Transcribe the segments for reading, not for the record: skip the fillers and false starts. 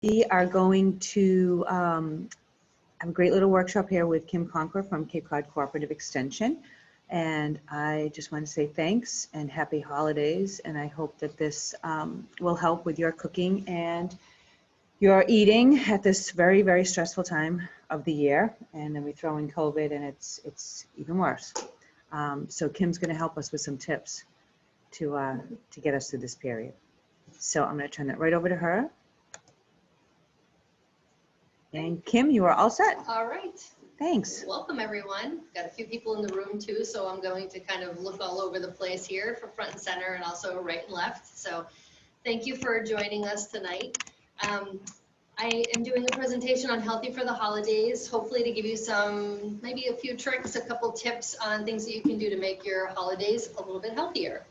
We are going to have a great little workshop here with Kim Concra from Cape Cod Cooperative Extension. And I just want to say thanks and happy holidays. And I hope that this will help with your cooking and your eating at this very, very stressful time of the year. And then we throw in COVID and it's even worse. So Kim's going to help us with some tips to get us through this period. So I'm going to turn that right over to her. And Kim, you are all set. All right. Thanks. Welcome, everyone. Got a few people in the room too, so I'm going to kind of look all over the place here for front and center and also right and left. So thank you for joining us tonight. I am doing a presentation on Healthy for the Holidays, hopefully to give you some, maybe a few tricks, a couple tips on things that you can do to make your holidays a little bit healthier.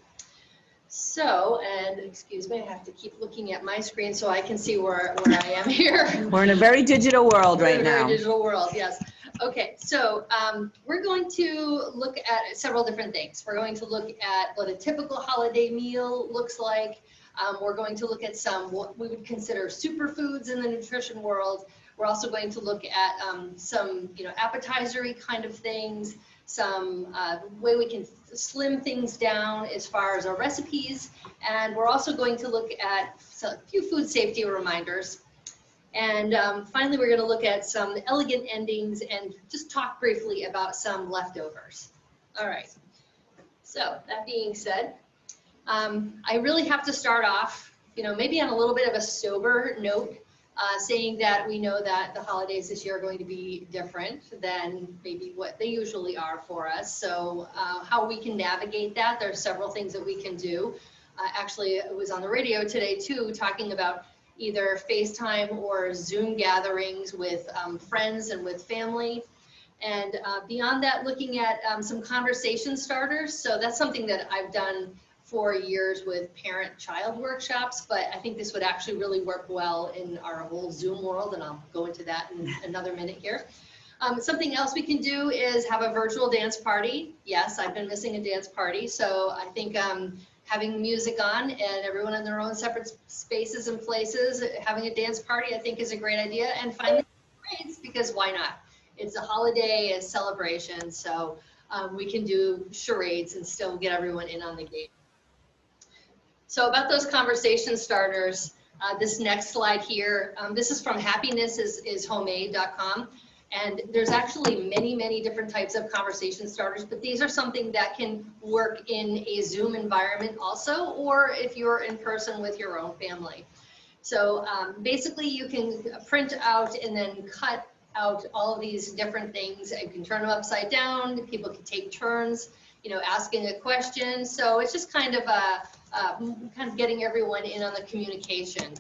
So, and excuse me, I have to keep looking at my screen so I can see where I am here. We're in a very digital world right now. Very digital world, yes. Okay, so we're going to look at several different things. We're going to look at what a typical holiday meal looks like. We're going to look at some what we would consider superfoods in the nutrition world. We're also going to look at some, appetizer-y kind of things, some way we can slim things down as far as our recipes. And we're also going to look at a few food safety reminders. And finally, we're going to look at some elegant endings and just talk briefly about some leftovers. All right. So that being said, I really have to start off, maybe on a little bit of a sober note, saying that we know that the holidays this year are going to be different than maybe what they usually are for us. So how we can navigate that, there are several things that we can do. Actually, it was on the radio today too, talking about either FaceTime or Zoom gatherings with friends and with family. And beyond that, looking at some conversation starters. So that's something that I've done for years with parent-child workshops, but I think this would actually really work well in our whole Zoom world, and I'll go into that in another minute here. Something else we can do is have a virtual dance party. Yes, I've been missing a dance party, so I think having music on and everyone in their own separate spaces and places, having a dance party, I think is a great idea. And finally, charades, because why not? It's a holiday, a celebration, so we can do charades and still get everyone in on the game. So about those conversation starters, this next slide here, this is from happinessishomemade.com. And there's actually many, many different types of conversation starters, but these are something that can work in a Zoom environment also, or if you're in person with your own family. So basically you can print out and then cut out all of these different things. You can turn them upside down. People can take turns, asking a question. So it's just kind of getting everyone in on the communication,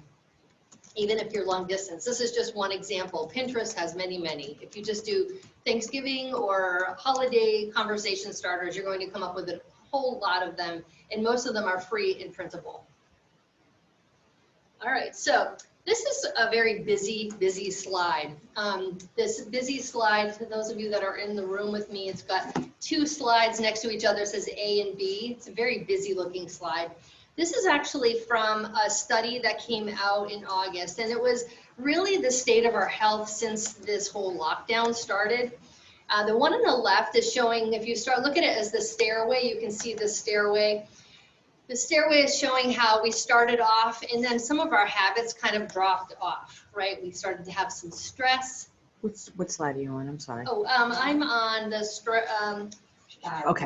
even if you're long distance. This is just one example. Pinterest has many, many. If you just do Thanksgiving or holiday conversation starters, you're going to come up with a whole lot of them, and most of them are free and printable. All right, so this is a very busy slide. This busy slide, for those of you that are in the room with me, it's got two slides next to each other, it says A and B. It's a very busy looking slide. This is actually from a study that came out in August, and it was really the state of our health since this whole lockdown started. The one on the left is showing, if you start looking at it as the stairway, you can see the stairway. The stairway is showing how we started off, and then some of our habits kind of dropped off, right? We started to have some stress. What slide are you on? I'm sorry. Oh, I'm on the okay.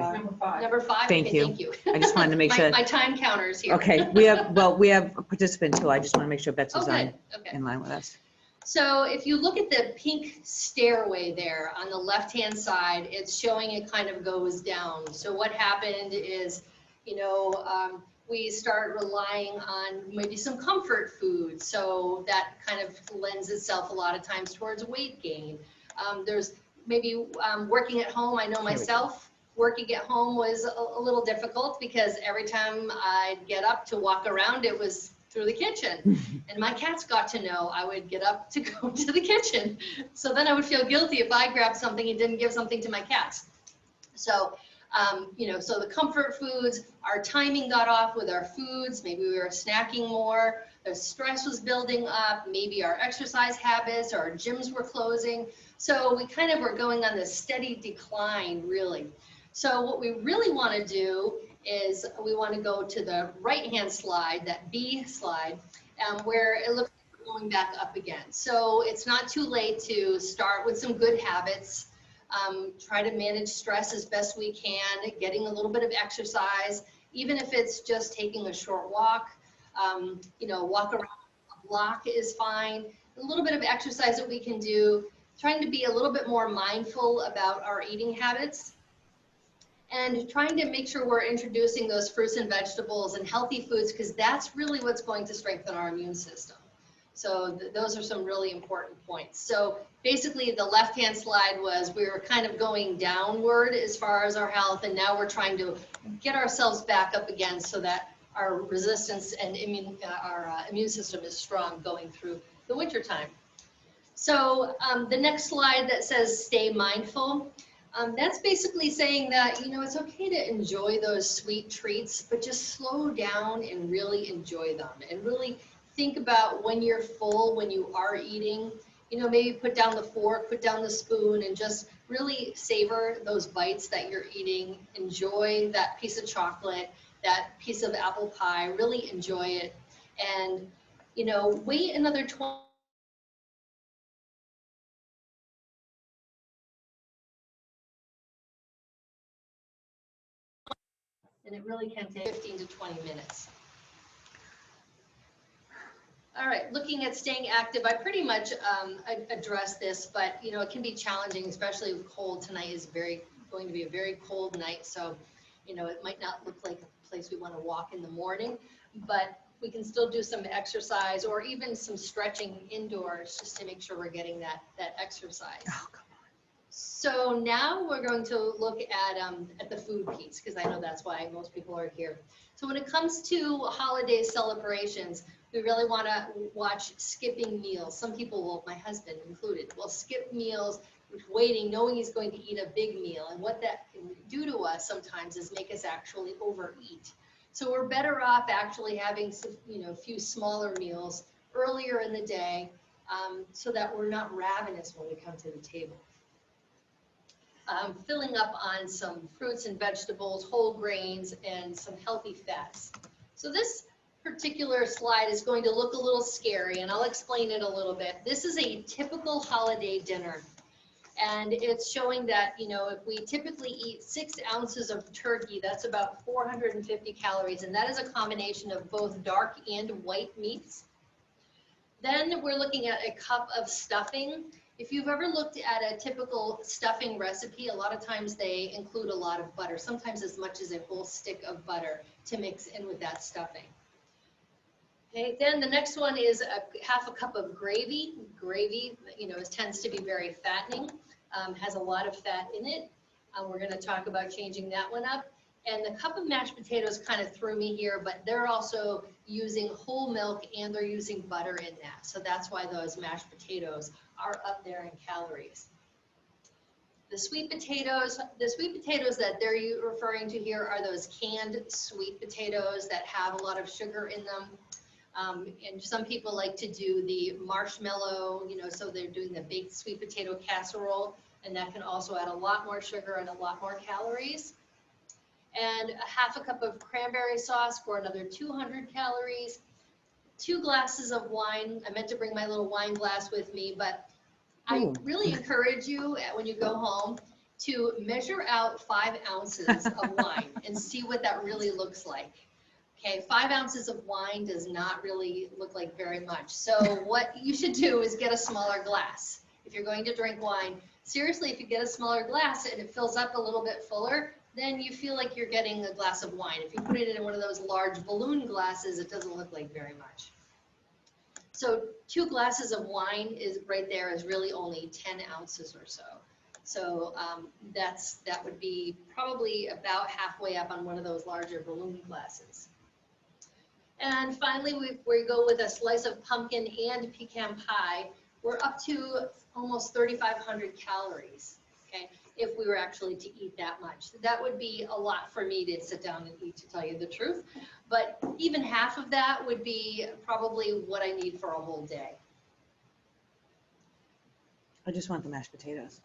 Number five. Thank okay, you. Thank you. I just wanted to make sure. My time counter is here. Okay. We have a participant too. I just want to make sure Betsy's okay. in line with us. So if you look at the pink stairway there on the left-hand side, it's showing it kind of goes down. So what happened is, we start relying on maybe some comfort food. So that kind of lends itself a lot of times towards weight gain. There's maybe working at home. I know myself, working at home was a little difficult because every time I'd get up to walk around, it was through the kitchen. And my cats got to know I would get up to go to the kitchen. So then I would feel guilty if I grabbed something and didn't give something to my cats. So so the comfort foods, our timing got off with our foods. Maybe we were snacking more. the stress was building up, maybe our exercise habits, our gyms were closing. So we kind of were going on this steady decline, really. So what we really want to do is we want to go to the right-hand slide, that B slide, where it looks like we're going back up again. So it's not too late to start with some good habits. Try to manage stress as best we can, getting a little bit of exercise, even if it's just taking a short walk. You know, walk around a block is fine. A little bit of exercise that we can do, trying to be a little bit more mindful about our eating habits, and trying to make sure we're introducing those fruits and vegetables and healthy foods, because that's really what's going to strengthen our immune system. So those are some really important points. So basically the left-hand slide was we were kind of going downward as far as our health, and now we're trying to get ourselves back up again so that our resistance and our immune system is strong going through the winter time. So the next slide that says stay mindful, that's basically saying that, you know, it's okay to enjoy those sweet treats, but just slow down and really enjoy them, and really think about when you're full, when you are eating, you know, maybe put down the fork, put down the spoon, and just really savor those bites that you're eating. Enjoy that piece of chocolate, that piece of apple pie, really enjoy it. And, you know, wait another 20 and it really can take 15 to 20 minutes. All right, looking at staying active, I pretty much addressed this, but you know, it can be challenging, especially with cold. Tonight is going to be a very cold night, so you know, it might not look like a place we want to walk in the morning, but we can still do some exercise or even some stretching indoors just to make sure we're getting that exercise. Oh, come on. So now we're going to look at the food piece, because I know that's why most people are here. So when it comes to holiday celebrations, we really want to watch skipping meals. Some people will, my husband included, will skip meals, waiting, knowing he's going to eat a big meal. And what that can do to us sometimes is make us actually overeat. So we're better off actually having some, you know, a few smaller meals earlier in the day, so that we're not ravenous when we come to the table. Filling up on some fruits and vegetables, whole grains, and some healthy fats. So this particular slide is going to look a little scary, and I'll explain it a little bit. This is a typical holiday dinner, and it's showing that, you know, if we typically eat 6 ounces of turkey, that's about 450 calories, and that is a combination of both dark and white meats. Then we're looking at a cup of stuffing. If you've ever looked at a typical stuffing recipe, a lot of times they include a lot of butter, sometimes as much as a whole stick of butter to mix in with that stuffing. Okay, then the next one is half a cup of gravy. Gravy, you know, tends to be very fattening, has a lot of fat in it. We're going to talk about changing that one up. And the cup of mashed potatoes kind of threw me here, but they're also using whole milk and they're using butter in that. So that's why those mashed potatoes are up there in calories. The sweet potatoes that they're referring to here are those canned sweet potatoes that have a lot of sugar in them. And some people like to do the marshmallow, you know, so they're doing the baked sweet potato casserole, and that can also add a lot more sugar and a lot more calories. And a half a cup of cranberry sauce for another 200 calories. 2 glasses of wine. I meant to bring my little wine glass with me, but I really encourage you when you go home to measure out 5 ounces of wine and see what that really looks like. Okay, 5 ounces of wine does not really look like very much. So what you should do is get a smaller glass. If you're going to drink wine, seriously, if you get a smaller glass and it fills up a little bit fuller, then you feel like you're getting a glass of wine. If you put it in one of those large balloon glasses, it doesn't look like very much. So 2 glasses of wine is right there is really only 10 ounces or so. So that would be probably about halfway up on one of those larger balloon glasses. And finally, we go with a slice of pumpkin and pecan pie. We're up to almost 3,500 calories. Okay, if we were actually to eat that much. That would be a lot for me to sit down and eat, to tell you the truth. But even half of that would be probably what I need for a whole day. I just want the mashed potatoes.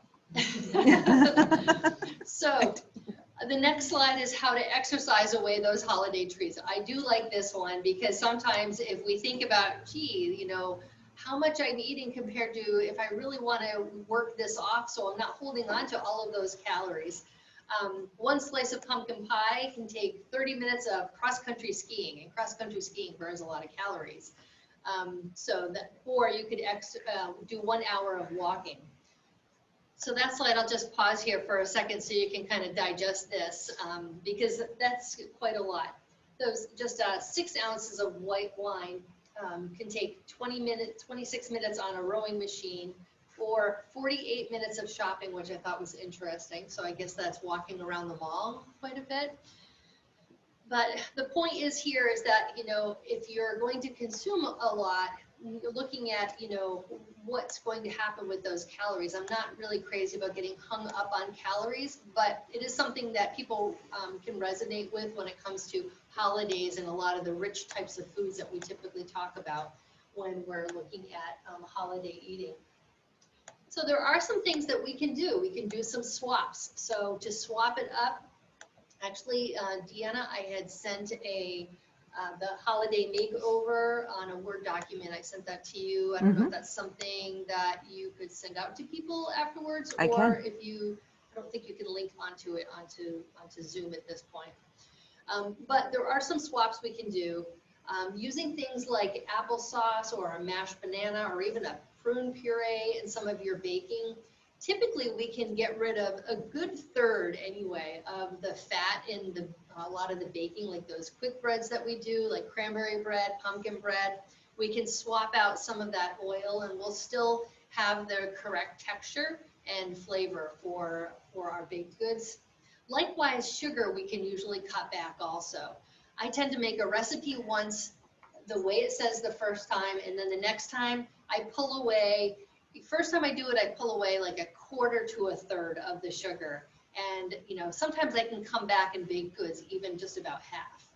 So the next slide is how to exercise away those holiday treats. I do like this one because sometimes if we think about, gee, you know, how much I'm eating compared to if I really want to work this off so I'm not holding on to all of those calories. One slice of pumpkin pie can take 30 minutes of cross-country skiing, and cross-country skiing burns a lot of calories. Or you could do 1 hour of walking. So that slide, I'll just pause here for a second so you can kind of digest this, because that's quite a lot. Those just 6 ounces of white wine can take 26 minutes on a rowing machine, or 48 minutes of shopping, which I thought was interesting. So I guess that's walking around the mall quite a bit. But the point is here is that, you know, if you're going to consume a lot, you're looking at, you know, what's going to happen with those calories. I'm not really crazy about getting hung up on calories, but it is something that people can resonate with when it comes to holidays and a lot of the rich types of foods that we typically talk about when we're looking at holiday eating. So there are some things that we can do. We can do some swaps. So to swap it up, actually, Deanna, I had sent the holiday makeover on a Word document. I sent that to you. I don't know if that's something that you could send out to people afterwards, or if you, I don't think you can link onto it onto Zoom at this point. But there are some swaps we can do using things like applesauce or a mashed banana or even a prune puree in some of your baking. Typically, we can get rid of a good third, anyway, of the fat in a lot of the baking, like those quick breads that we do, like cranberry bread, pumpkin bread. We can swap out some of that oil, and we'll still have the correct texture and flavor for our baked goods. Likewise, sugar we can usually cut back also. I tend to make a recipe once the way it says the first time, and then the next time I pull away. First time I do it, I pull away like 1/4 to 1/3 of the sugar. And, you know, sometimes I can come back in baked goods, even just about half.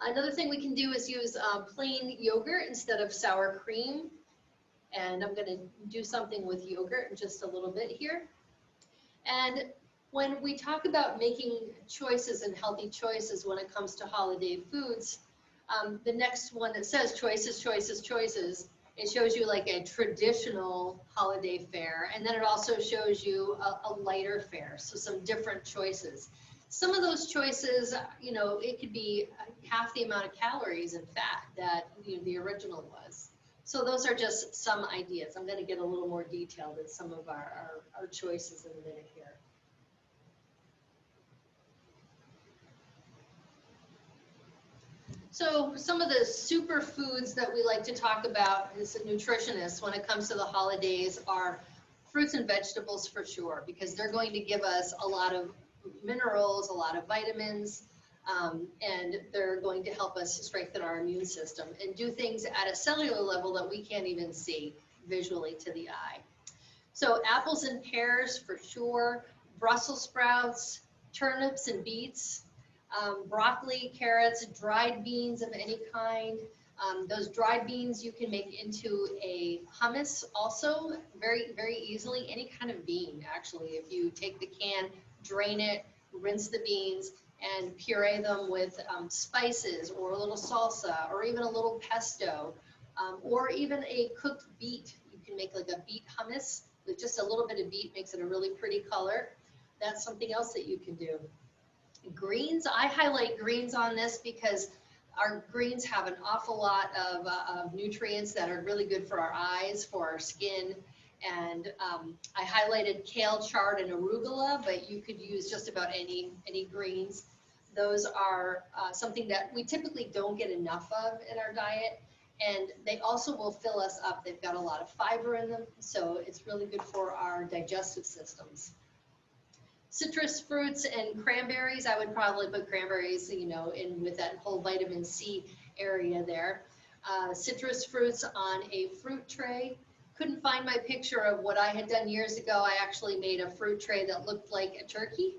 Another thing we can do is use plain yogurt instead of sour cream. And I'm going to do something with yogurt in just a little bit here. And when we talk about making choices and healthy choices when it comes to holiday foods, the next one that says choices, choices, choices, it shows you like a traditional holiday fare, and then it also shows you a lighter fare, so some different choices. Some of those choices, you know, it could be half the amount of calories and fat that, you know, the original was. So those are just some ideas. I'm going to get a little more detailed in some of our choices in a minute here. So some of the superfoods that we like to talk about as nutritionists when it comes to the holidays are fruits and vegetables for sure, because they're going to give us a lot of minerals, a lot of vitamins, and they're going to help us strengthen our immune system and do things at a cellular level that we can't even see visually to the eye. So apples and pears for sure, Brussels sprouts, turnips and beets, broccoli, carrots, dried beans of any kind. Those dried beans you can make into a hummus also very, very easily. Any kind of bean, actually. If you take the can, drain it, rinse the beans, and puree them with spices or a little salsa or even a little pesto, or even a cooked beet. You can make like a beet hummus with just a little bit of beet, makes it a really pretty color. That's something else that you can do. Greens, I highlight greens on this because our greens have an awful lot of nutrients that are really good for our eyes, for our skin. And I highlighted kale, chard, and arugula, but you could use just about any greens. Those are something that we typically don't get enough of in our diet. And they also will fill us up. They've got a lot of fiber in them, so it's really good for our digestive systems. Citrus fruits and cranberries, I would probably put cranberries, you know, in with that whole vitamin C area there. Citrus fruits on a fruit tray couldn't find my picture of what I had done years ago, I actually made a fruit tray that looked like a turkey.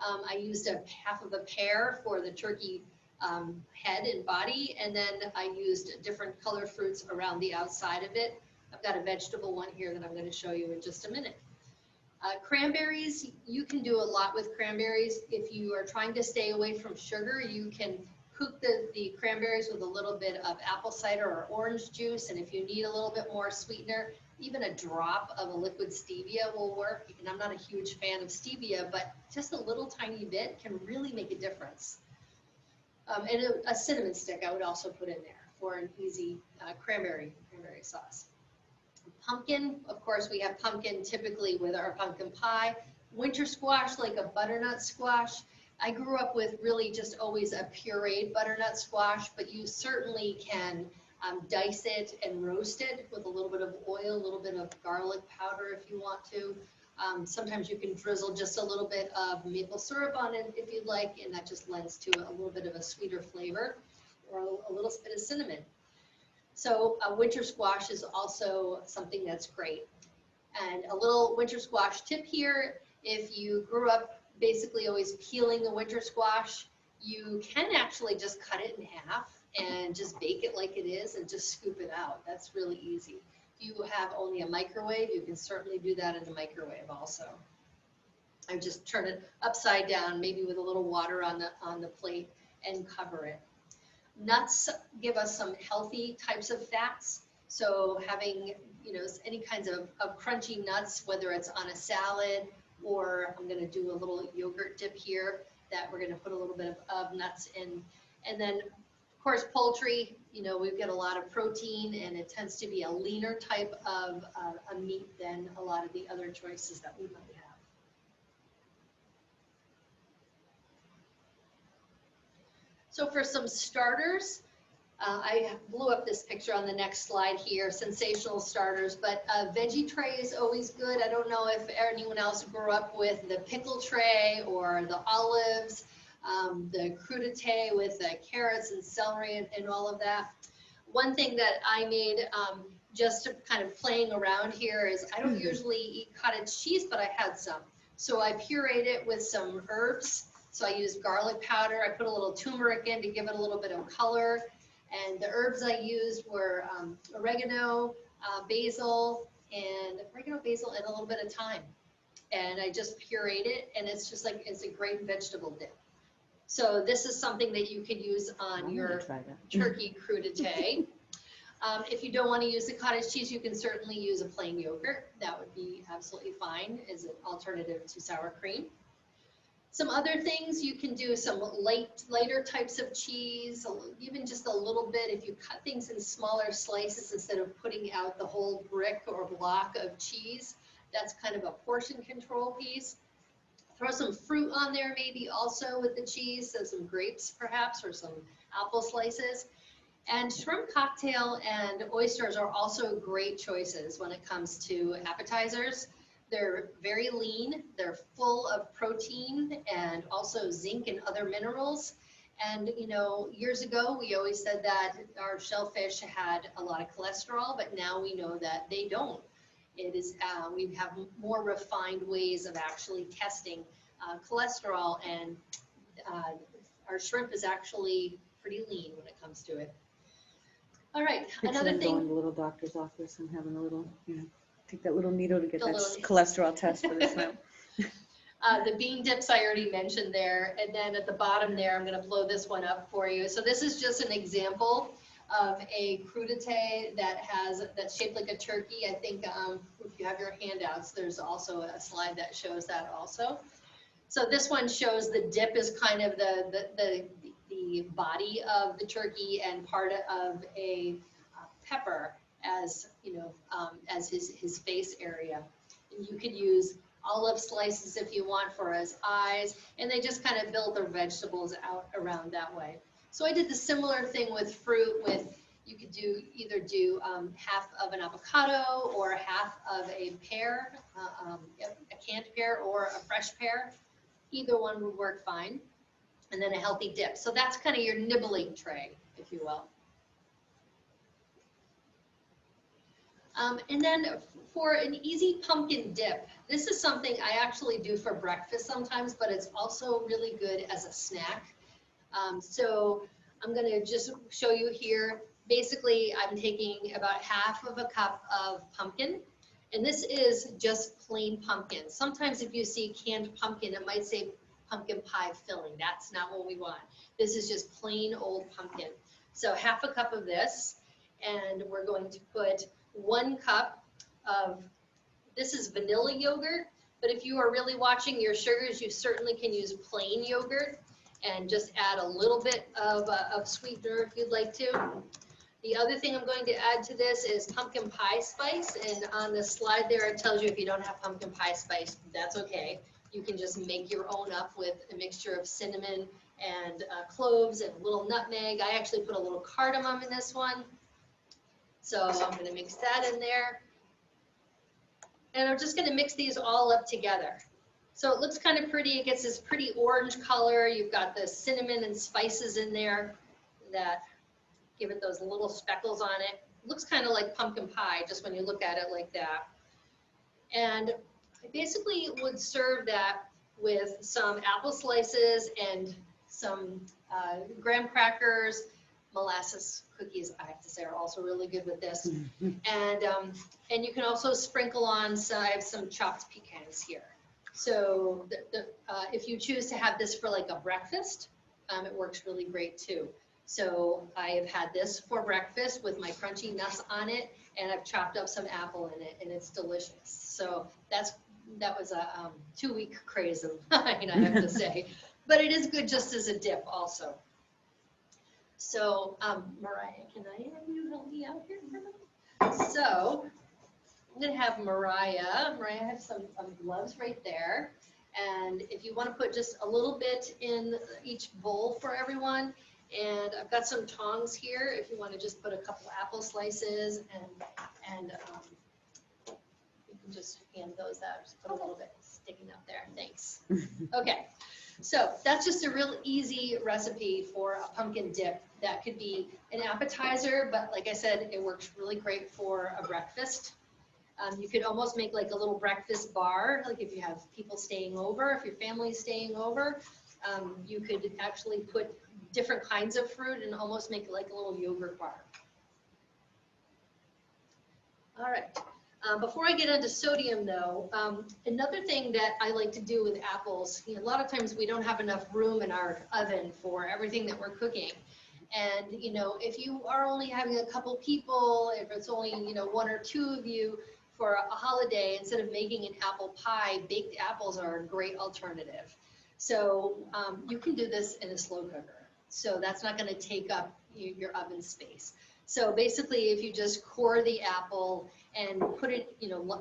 I used half of a pear for the turkey head and body, and then I used different colored fruits around the outside of it. I've got a vegetable one here that I'm going to show you in just a minute. Cranberries, you can do a lot with cranberries. If you are trying to stay away from sugar, you can cook the cranberries with a little bit of apple cider or orange juice, and if you need a little bit more sweetener, even a drop of a liquid stevia will work. And I'm not a huge fan of stevia, but just a little tiny bit can really make a difference. And a cinnamon stick I would also put in there for an easy cranberry sauce. Pumpkin, of course, we have pumpkin typically with our pumpkin pie. Winter squash, like a butternut squash. I grew up with really just always a pureed butternut squash, but you certainly can dice it and roast it with a little bit of oil, a little bit of garlic powder if you want to. Sometimes you can drizzle just a little bit of maple syrup on it if you'd like, and that just lends to a little bit of a sweeter flavor, or a little bit of cinnamon. So winter squash is also something that's great. And a little winter squash tip here, if you grew up basically always peeling the winter squash, you can actually just cut it in half and just bake it like it is and just scoop it out. That's really easy. If you have only a microwave, you can certainly do that in the microwave also. I just turn it upside down, maybe with a little water on the plate, and cover it. Nuts give us some healthy types of fats. So having, any kinds of crunchy nuts, whether it's on a salad, or I'm going to do a little yogurt dip here that we're going to put a little bit of nuts in. And then, of course, poultry, we've got a lot of protein, and it tends to be a leaner type of a meat than a lot of the other choices that we might have. So for some starters, I blew up this picture on the next slide here, sensational starters, but a veggie tray is always good. I don't know if anyone else grew up with the pickle tray or the olives, the crudité with the carrots and celery and all of that. One thing that I made just to kind of playing around here is I don't usually eat cottage cheese, but I had some. So I pureed it with some herbs. So I used garlic powder. I put a little turmeric in to give it a little bit of color. And the herbs I used were oregano, basil, and a little bit of thyme. And I just pureed it, and it's just like, it's a great vegetable dip. So this is something that you could use on your turkey crudité. If you don't want to use the cottage cheese, you can certainly use a plain yogurt. That would be absolutely fine as an alternative to sour cream. Some other things, you can do some lighter types of cheese, even just a little bit. If you cut things in smaller slices instead of putting out the whole brick or block of cheese, that's kind of a portion control piece. Throw some fruit on there maybe also with the cheese, so some grapes perhaps, or some apple slices. And shrimp cocktail and oysters are also great choices when it comes to appetizers. They're very lean, they're full of protein and also zinc and other minerals. And years ago, we always said that our shellfish had a lot of cholesterol, but now we know that they don't. It is, we have more refined ways of actually testing cholesterol, and our shrimp is actually pretty lean when it comes to it. All right, another thing. Going to the little doctor's office and having a little, take that little needle to get that cholesterol test for the shrimp. The bean dips I already mentioned there, and then at the bottom there, I'm going to blow this one up for you. So this is just an example of a crudité that's shaped like a turkey. I think if you have your handouts, there's also a slide that shows that also. So this one shows the dip is kind of the body of the turkey and part of a pepper as as his face area. And you could use olive slices if you want for his eyes, and they just kind of build their vegetables out around that way. So I did the similar thing with fruit. You could either do half of an avocado or half of a pear, a canned pear or a fresh pear. Either one would work fine. And then a healthy dip. So that's kind of your nibbling tray, if you will. And then for an easy pumpkin dip, this is something I actually do for breakfast sometimes, but it's also really good as a snack. So I'm going to just show you here. Basically, I'm taking about half of a cup of pumpkin, and this is just plain pumpkin. Sometimes if you see canned pumpkin, it might say pumpkin pie filling. That's not what we want. This is just plain old pumpkin. So half a cup of this, and we're going to put 1 cup of, this is vanilla yogurt, but if you are really watching your sugars, you certainly can use plain yogurt and just add a little bit of sweetener if you'd like to. The other thing I'm going to add to this is pumpkin pie spice, and on the slide there it tells you if you don't have pumpkin pie spice, that's okay. You can just make your own up with a mixture of cinnamon and cloves and a little nutmeg. I actually put a little cardamom in this one. So I'm going to mix that in there. And I'm just going to mix these all up together. So it looks kind of pretty. It gets this pretty orange color. You've got the cinnamon and spices in there that give it those little speckles on it. It looks kind of like pumpkin pie just when you look at it like that. And I basically would serve that with some apple slices and some graham crackers. Molasses cookies, I have to say, are also really good with this. And you can also sprinkle on some, I have some chopped pecans here. So if you choose to have this for like a breakfast, it works really great too. So I have had this for breakfast with my crunchy nuts on it, and I've chopped up some apple in it, and it's delicious. So that was a 2-week craze of mine, I have to say. But it is good just as a dip also. So Mariah, can I have you help me out here for a minute? So I'm going to have Mariah. Mariah has some gloves right there. And if you want to put just a little bit in each bowl for everyone. And I've got some tongs here if you want to just put a couple apple slices, and you can just hand those out. Just put a little bit sticking up there. Thanks. Okay. So that's just a real easy recipe for a pumpkin dip. That could be an appetizer, but like I said, it works really great for a breakfast. You could almost make like a little breakfast bar, like if you have people staying over, if your family's staying over, you could actually put different kinds of fruit and almost make it like a little yogurt bar. All right. Before I get into sodium though, another thing that I like to do with apples, a lot of times we don't have enough room in our oven for everything that we're cooking. And, if you are only having a couple people, if it's only, 1 or 2 of you for a holiday, instead of making an apple pie, baked apples are a great alternative. So you can do this in a slow cooker. So that's not going to take up your oven space. So basically, if you just core the apple and put it,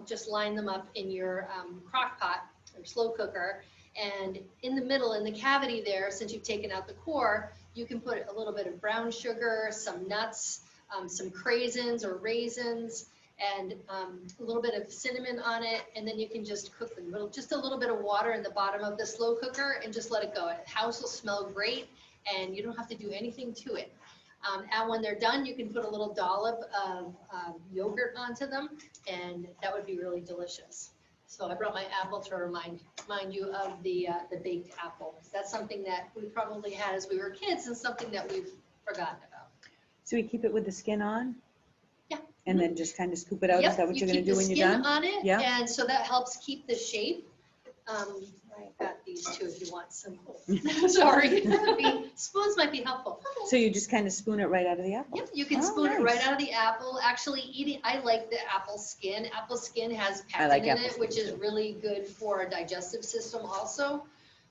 just line them up in your crock pot or slow cooker, and in the middle, in the cavity there, since you've taken out the core, you can put a little bit of brown sugar, some nuts, some craisins or raisins, and a little bit of cinnamon on it, and then you can just cook them. Just a little bit of water in the bottom of the slow cooker and just let it go. The house will smell great, and you don't have to do anything to it. And when they're done, you can put a little dollop of yogurt onto them, and that would be really delicious. So I brought my apple to remind you of the baked apple. That's something that we probably had as we were kids, and something that we've forgotten about. So we keep it with the skin on? Yeah. And then just kind of scoop it out? Yep. Is that what you're going to do when you're done? You keep the skin on it, yeah. And so that helps keep the shape. I've got these too if you want some. Sorry. Spoons might be helpful. So you just kind of spoon it right out of the apple? Yep, you can spoon it right out of the apple. Actually, I like the apple skin. Apple skin has pectin in it, which is really good for a digestive system also.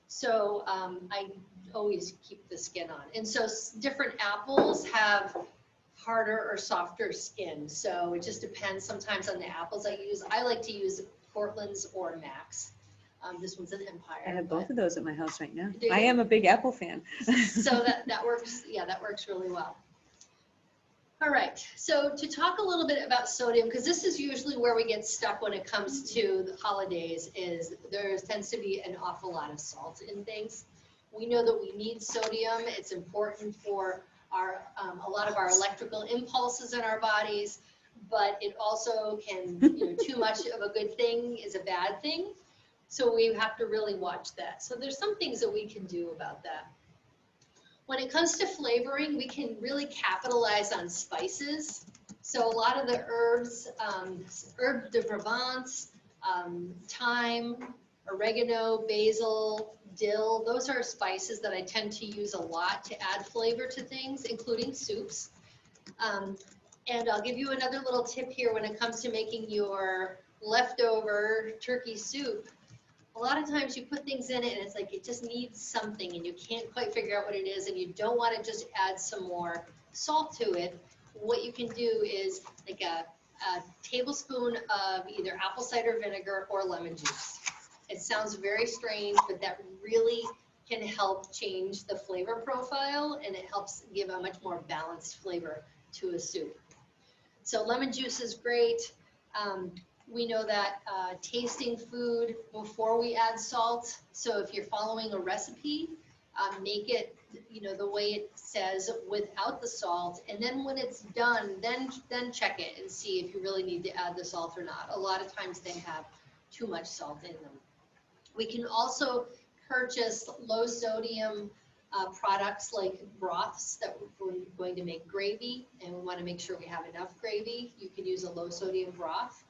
So I always keep the skin on. And so different apples have harder or softer skin. So it just depends sometimes on the apples I use. I like to use Portland's or Max. This one's an Empire. I have both of those at my house right now. I am a big apple fan. So that works. Yeah, that works really well. All right. So to talk a little bit about sodium, because this is usually where we get stuck when it comes to the holidays, is there tends to be an awful lot of salt in things. We know that we need sodium. It's important for a lot of our electrical impulses in our bodies. but it also can, too much of a good thing is a bad thing. So we have to really watch that. So there's some things that we can do about that. When it comes to flavoring, we can really capitalize on spices. So a lot of the herbs, herb de Provence, thyme, oregano, basil, dill, those are spices that I tend to use a lot to add flavor to things, including soups. And I'll give you another little tip here when it comes to making your leftover turkey soup. A lot of times you put things in it and it's like it just needs something and you can't quite figure out what it is and you don't want to just add some more salt to it. What you can do is like a tablespoon of either apple cider vinegar or lemon juice. It sounds very strange, but that really can help change the flavor profile and it helps give a much more balanced flavor to a soup. So lemon juice is great. We know that tasting food before we add salt. So if you're following a recipe, make it, the way it says without the salt. And then when it's done, then check it and see if you really need to add the salt or not. A lot of times they have too much salt in them. We can also purchase low sodium products like broths that we're going to make gravy, and we want to make sure we have enough gravy. You can use a low sodium broth.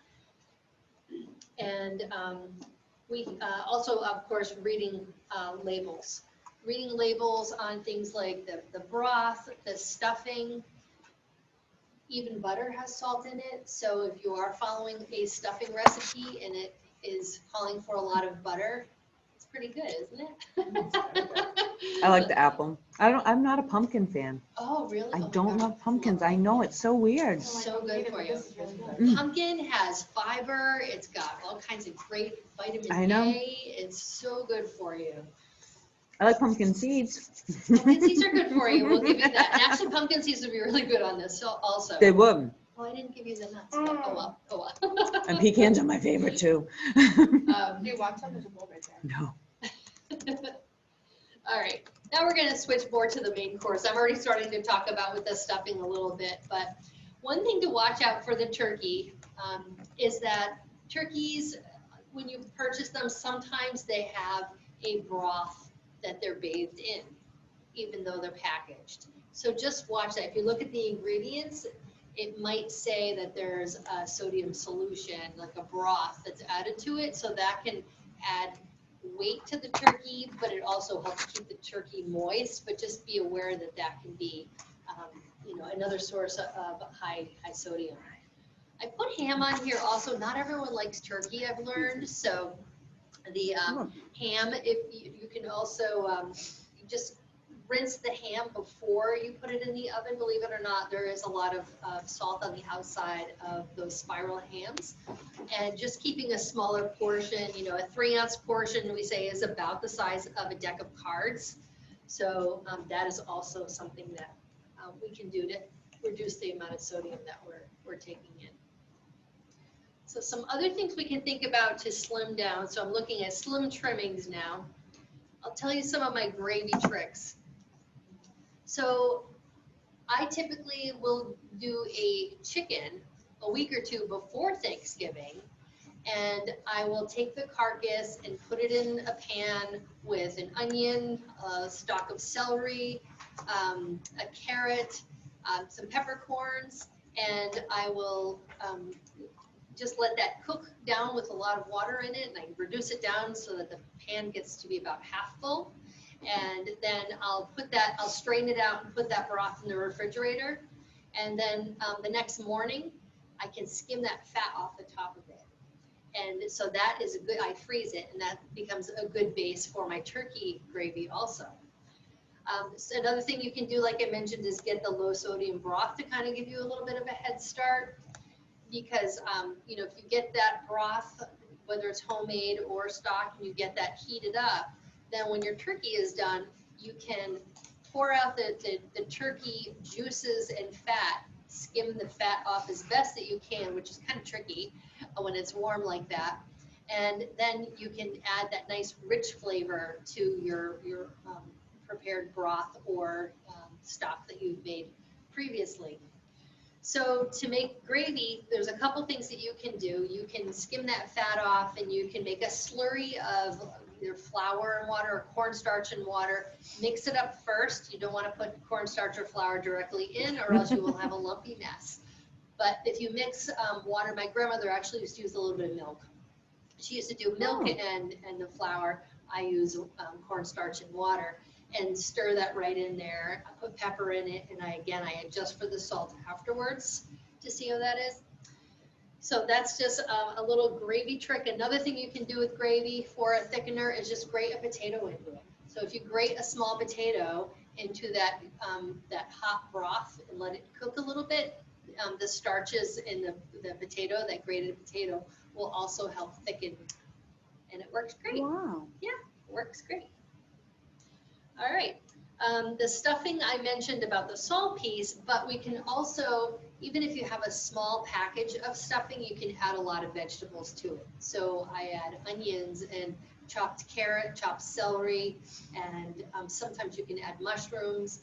And we also, of course, reading labels. Reading labels on things like the broth, the stuffing, even butter has salt in it. So if you are following a stuffing recipe and it is calling for a lot of butter, it's pretty good, isn't it? I like the apple. I'm not a pumpkin fan. Oh, really? I Oh my don't God. love pumpkins. I know, it's so weird. So good for you. Mm. Pumpkin has fiber. It's got all kinds of great vitamin I know. A. It's so good for you. I like pumpkin seeds. Pumpkin seeds are good for you. We'll give you that. And actually, pumpkin seeds would be really good on this also. They would. Oh, I didn't give you the nuts. But oh well. And pecans are my favorite too. Do you want some? There's a bowl right there. No. All right. Now we're going to switch more to the main course. I'm already starting to talk about with the stuffing a little bit, but one thing to watch out for the turkey is that turkeys, when you purchase them, sometimes they have a broth that they're bathed in, even though they're packaged. So just watch that. If you look at the ingredients, it might say that there's a sodium solution, like a broth that's added to it, so that can add weight to the turkey, but it also helps keep the turkey moist. But just be aware that that can be, another source of high sodium. I put ham on here also. Not everyone likes turkey, I've learned. So the ham, if you can also just rinse the ham before you put it in the oven. Believe it or not, there is a lot of salt on the outside of those spiral hams. And just keeping a smaller portion, a 3-ounce portion, we say, is about the size of a deck of cards. So that is also something that we can do to reduce the amount of sodium that we're taking in. So some other things we can think about to slim down. So I'm looking at slim trimmings now. I'll tell you some of my gravy tricks. So I typically will do a chicken a week or two before Thanksgiving, and I will take the carcass and put it in a pan with an onion, a stalk of celery, a carrot, some peppercorns, and I will just let that cook down with a lot of water in it, and I reduce it down so that the pan gets to be about half full. And then I'll strain it out and put that broth in the refrigerator. And then the next morning, I can skim that fat off the top of it. And so that is I freeze it, and that becomes a good base for my turkey gravy also. So another thing you can do, like I mentioned, is get the low sodium broth to kind of give you a little bit of a head start. Because, if you get that broth, whether it's homemade or stock, and you get that heated up, then when your turkey is done, you can pour out the turkey juices and fat, skim the fat off as best that you can, which is kind of tricky when it's warm like that. And then you can add that nice rich flavor to your prepared broth or stock that you've made previously. So to make gravy, there's a couple things that you can do. You can skim that fat off and you can make a slurry of either flour and water or cornstarch and water. Mix it up first. You don't want to put cornstarch or flour directly in or else you will have a lumpy mess. But if you mix water, my grandmother actually used to use a little bit of milk. She used to do milk and the flour. I use cornstarch and water and stir that right in there. I put pepper in it, and I adjust for the salt afterwards to see how that is. So that's just a little gravy trick. Another thing you can do with gravy for a thickener is just grate a potato into it. So if you grate a small potato into that that hot broth and let it cook a little bit, the starches in the potato, that grated potato, will also help thicken, and it works great. Wow. Yeah, it works great. All right, the stuffing I mentioned about the salt piece, but we can also, even if you have a small package of stuffing, you can add a lot of vegetables to it. So I add onions and chopped carrot, chopped celery, and sometimes you can add mushrooms.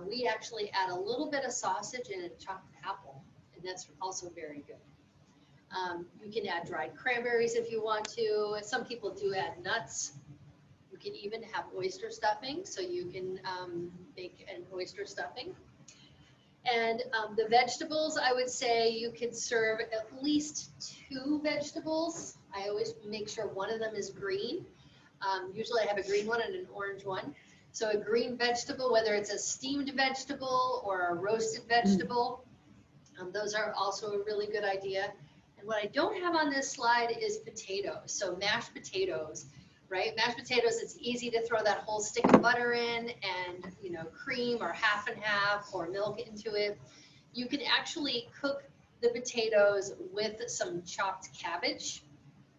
We actually add a little bit of sausage and a chopped apple, and that's also very good. You can add dried cranberries if you want to. Some people do add nuts. You can even have oyster stuffing, so you can make an oyster stuffing. And the vegetables, I would say you could serve at least 2 vegetables. I always make sure one of them is green. Usually I have a green one and an orange one. So a green vegetable, whether it's a steamed vegetable or a roasted vegetable, those are also a really good idea. And what I don't have on this slide is potatoes. So mashed potatoes, right? Mashed potatoes, it's easy to throw that whole stick of butter in and, you know, cream or half and half or milk into it. You can actually cook the potatoes with some chopped cabbage.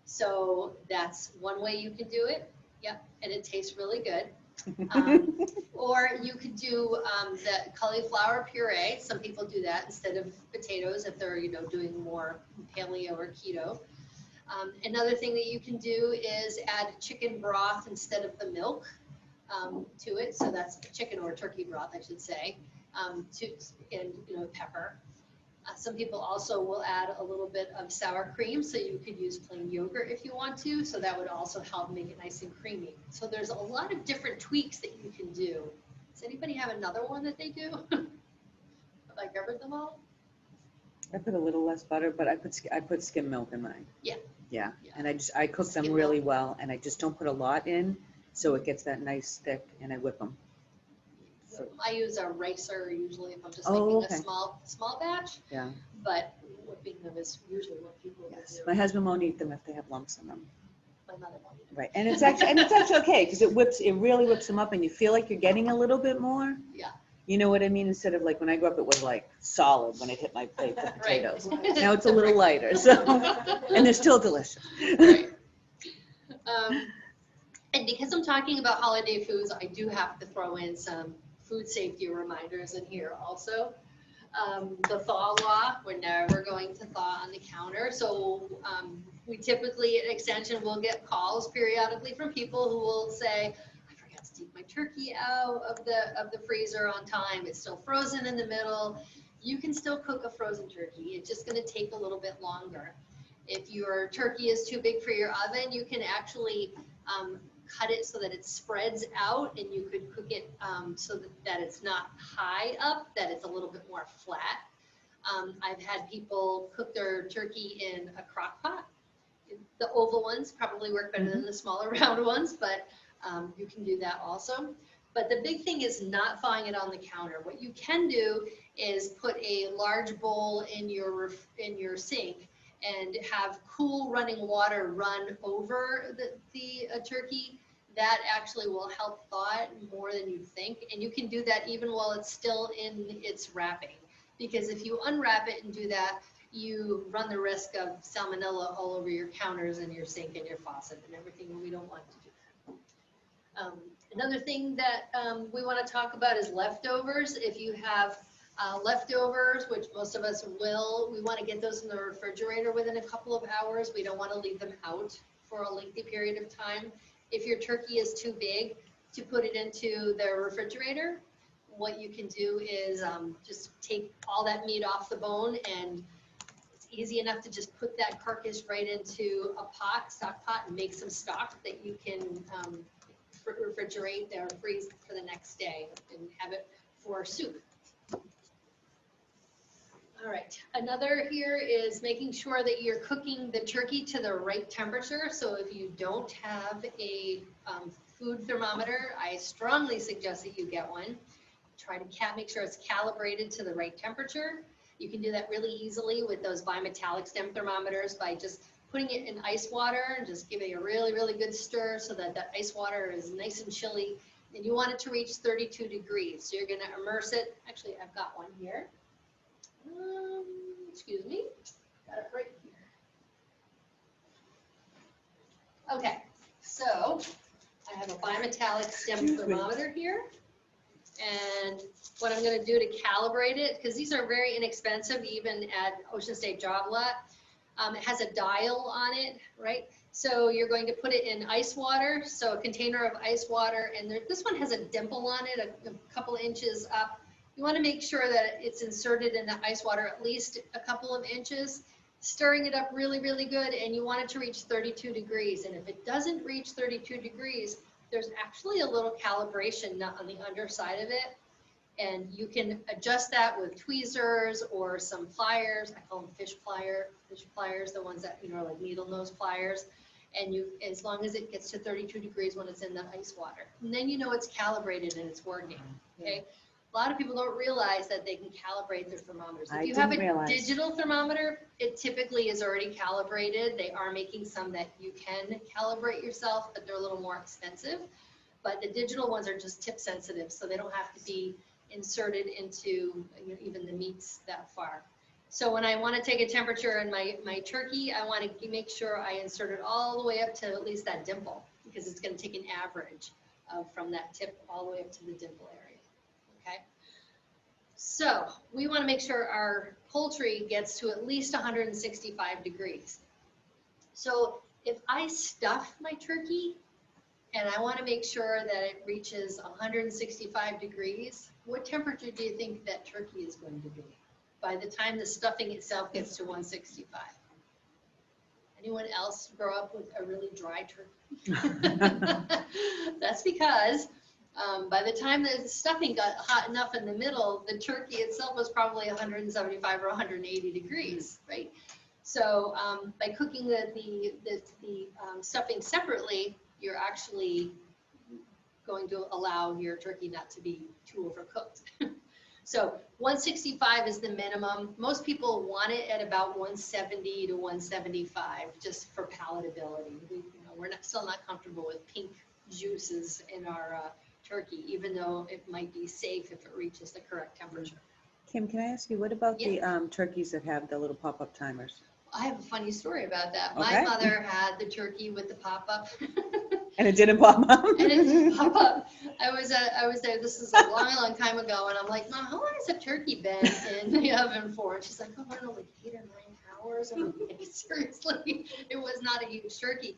So that's one way you can do it. Yep, and it tastes really good. Or you could do the cauliflower puree. Some people do that instead of potatoes if they're, you know, doing more paleo or keto. Another thing that you can do is add chicken broth instead of the milk to it. So that's chicken or turkey broth, I should say, and, you know, pepper. Some people also will add a little bit of sour cream, so you could use plain yogurt if you want to, so that would also help make it nice and creamy. So there's a lot of different tweaks that you can do. Does anybody have another one that they do? Have I covered them all? I put a little less butter, but I put skim milk in mine. Yeah. Yeah, Yeah. and I cook them Skim really milk. well, and I just don't put a lot in, so it gets that nice thick, and I whip them. So, I use a ricer usually if I'm just Oh, making okay. a small batch, yeah, but whipping them is usually what people will yes. do. My husband won't eat them if they have lumps in them. My mother won't eat them. Right, and it's actually okay, because it really whips them up, and you feel like you're getting a little bit more. Yeah. You know what I mean? Instead of like when I grew up, it was like solid when it hit my plate, the Right. potatoes. Now it's a little lighter, so, and they're still delicious. Right. And because I'm talking about holiday foods, I do have to throw in some food safety reminders in here also. The thaw law, we're never going to thaw on the counter. So we typically at Extension will get calls periodically from people who will say, I forgot to take my turkey out of the freezer on time. It's still frozen in the middle. You can still cook a frozen turkey. It's just going to take a little bit longer. If your turkey is too big for your oven, you can actually cut it so that it spreads out, and you could cook it so that it's not high up, that it's a little bit more flat. I've had people cook their turkey in a crock pot. The oval ones probably work better than the smaller round ones, but you can do that also. But the big thing is not thawing it on the counter. What you can do is put a large bowl in your sink and have cool running water run over the turkey. That actually will help thaw it more than you think. And you can do that even while it's still in its wrapping. Because if you unwrap it and do that, you run the risk of salmonella all over your counters and your sink and your faucet and everything, and we don't want to do that. Another thing that we want to talk about is leftovers. If you have leftovers, which most of us will, we want to get those in the refrigerator within a couple of hours. We don't want to leave them out for a lengthy period of time. If your turkey is too big to put it into the refrigerator, what you can do is just take all that meat off the bone, and it's easy enough to just put that carcass right into a pot, stock pot, and make some stock that you can refrigerate or freeze for the next day and have it for soup. All right, another here is making sure that you're cooking the turkey to the right temperature. So if you don't have a food thermometer, I strongly suggest that you get one. Try to make sure it's calibrated to the right temperature. You can do that really easily with those bimetallic stem thermometers by just putting it in ice water and just giving it a really, really good stir so that that ice water is nice and chilly. And you want it to reach 32 degrees. So you're gonna immerse it. Actually, I've got one here. Excuse me, got it right here. Okay, so I have a bimetallic stem thermometer here. And what I'm gonna do to calibrate it, because these are very inexpensive, even at Ocean State Job Lot, it has a dial on it, right? So you're going to put it in ice water, so a container of ice water, and this one has a dimple on it, a couple of inches up. You want to make sure that it's inserted in the ice water at least a couple of inches, stirring it up really, really good, and you want it to reach 32 degrees. And if it doesn't reach 32 degrees, there's actually a little calibration nut on the underside of it, and you can adjust that with tweezers or some pliers. I call them fish pliers, the ones that, you know, are like needle nose pliers. And you, as long as it gets to 32 degrees when it's in the ice water, and then you know it's calibrated and it's working. Okay. A lot of people don't realize that they can calibrate their thermometers. If you have a digital thermometer, it typically is already calibrated. They are making some that you can calibrate yourself, but they're a little more expensive. But the digital ones are just tip sensitive, so they don't have to be inserted into, you know, even the meats that far. So when I want to take a temperature in my turkey, I want to make sure I insert it all the way up to at least that dimple, because it's going to take an average from that tip all the way up to the dimple area. Okay, so we want to make sure our poultry gets to at least 165 degrees. So if I stuff my turkey and I want to make sure that it reaches 165 degrees, what temperature do you think that turkey is going to be by the time the stuffing itself gets to 165? Anyone else grow up with a really dry turkey? That's because by the time the stuffing got hot enough in the middle, the turkey itself was probably 175 or 180 degrees, right? So by cooking the stuffing separately, you're actually going to allow your turkey not to be too overcooked. So 165 is the minimum. Most people want it at about 170 to 175, just for palatability. We're still not comfortable with pink juices in our turkey, even though it might be safe if it reaches the correct temperature. Kim, can I ask you, what about the turkeys that have the little pop-up timers? I have a funny story about that. Okay. My mother had the turkey with the pop-up. And it didn't pop up? And it didn't pop up. I was there, this is a long, long time ago, and I'm like, Mom, how long has a turkey been in the oven for? And she's like, oh, I don't know, like 8 or 9 hours. I'm like, seriously, it was not a huge turkey.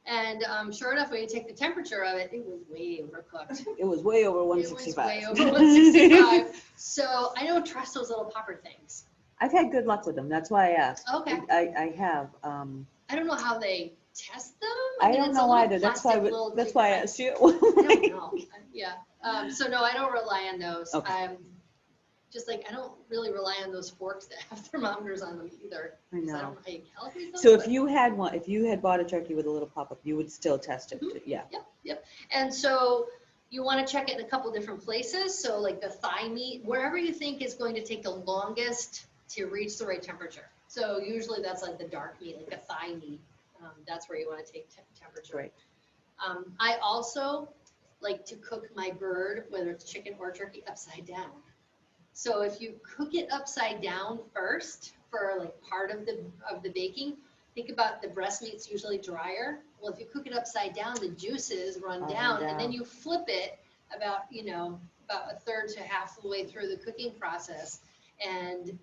And sure enough, when you take the temperature of it, it was way overcooked. It was way over 165. It was way over 165. So I don't trust those little popper things. I've had good luck with them. That's why I asked. Okay. I have. I don't know how they test them. I don't know either. That's why I asked you. I don't know. Yeah. So no, I don't rely on those. Okay. Just like I don't really rely on those forks that have thermometers on them either. I know. I don't know how you calibrate those. So if you had one, if you had bought a turkey with a little pop-up, you would still test it. Yeah. Yep. And so you want to check it in a couple different places. So like the thigh meat, wherever you think is going to take the longest to reach the right temperature. So usually that's like the dark meat, like the thigh meat. That's where you want to take temperature. Right. I also like to cook my bird, whether it's chicken or turkey, upside down. So if you cook it upside down first for like part of the baking, think about the breast meat's usually drier. Well, if you cook it upside down, the juices run down, and then you flip it about a third to half the way through the cooking process, and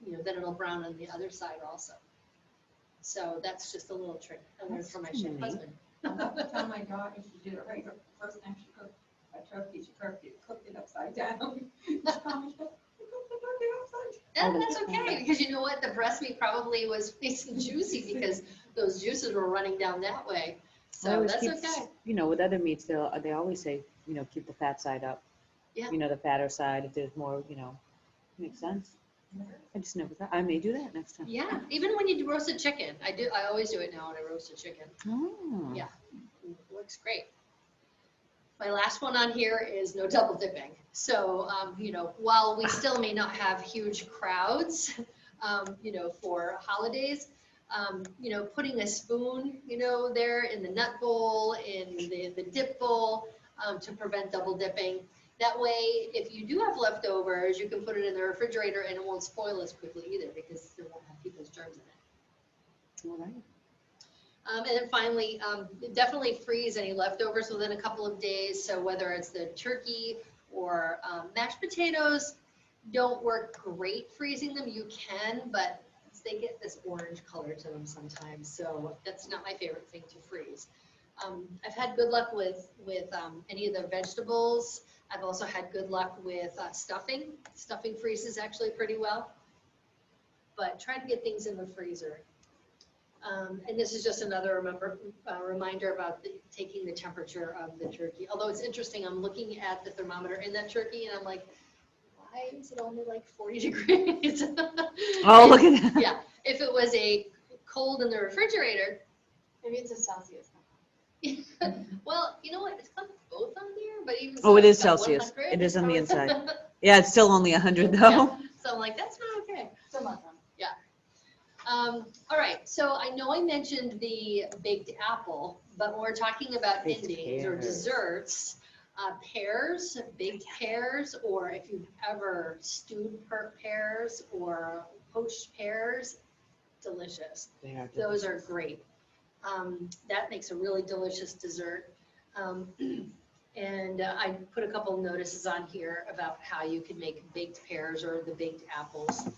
then it'll brown on the other side also. So that's just a little trick I learned from my chef husband. Tell my daughter she did it right the first time she cooked. a turkey, you cooked it upside down. You cooked the turkey upside And that's okay, because you know what, the breast meat probably was nice and juicy because those juices were running down that way. I So always that's keep, okay. you know, with other meats, they always say, you know, keep the fat side up. Yeah. You know, the fatter side, if there's more, you know, makes sense. I just never thought, I may do that next time. Yeah, even when you do roasted chicken, I always do it now when I roast a chicken. Oh. Yeah. It looks great. My last one on here is no double dipping. So, you know, while we still may not have huge crowds, you know, for holidays, you know, putting a spoon, you know, there in the nut bowl, in the dip bowl, to prevent double dipping. That way, if you do have leftovers, you can put it in the refrigerator and it won't spoil as quickly either because it won't have people's germs in it. All right. And then finally, definitely freeze any leftovers within a couple of days. So whether it's the turkey or mashed potatoes, don't work great freezing them. You can, but they get this orange color to them sometimes. So that's not my favorite thing to freeze. I've had good luck with any of the vegetables. I've also had good luck with stuffing. Stuffing freezes actually pretty well. But try to get things in the freezer. And this is just another reminder about taking the temperature of the turkey. Although it's interesting, I'm looking at the thermometer in that turkey and I'm like, why is it only like 40 degrees? Oh, look at that. Yeah, if it was a cold in the refrigerator. Maybe it's a Celsius. Well, you know what, it's got both on here, but even Oh, it so, is it's got Celsius. 100. It is on the inside. Yeah, it's still only 100 though. Yeah. So I'm like, that's not okay. Still not done. All right, so I know I mentioned the baked apple, but when we're talking about Baked endings or pears. desserts, pears, baked pears, or if you've ever stewed pears or poached pears, delicious. They are Those are great. That makes a really delicious dessert. And I put a couple notices on here about how you can make baked pears or the baked apples.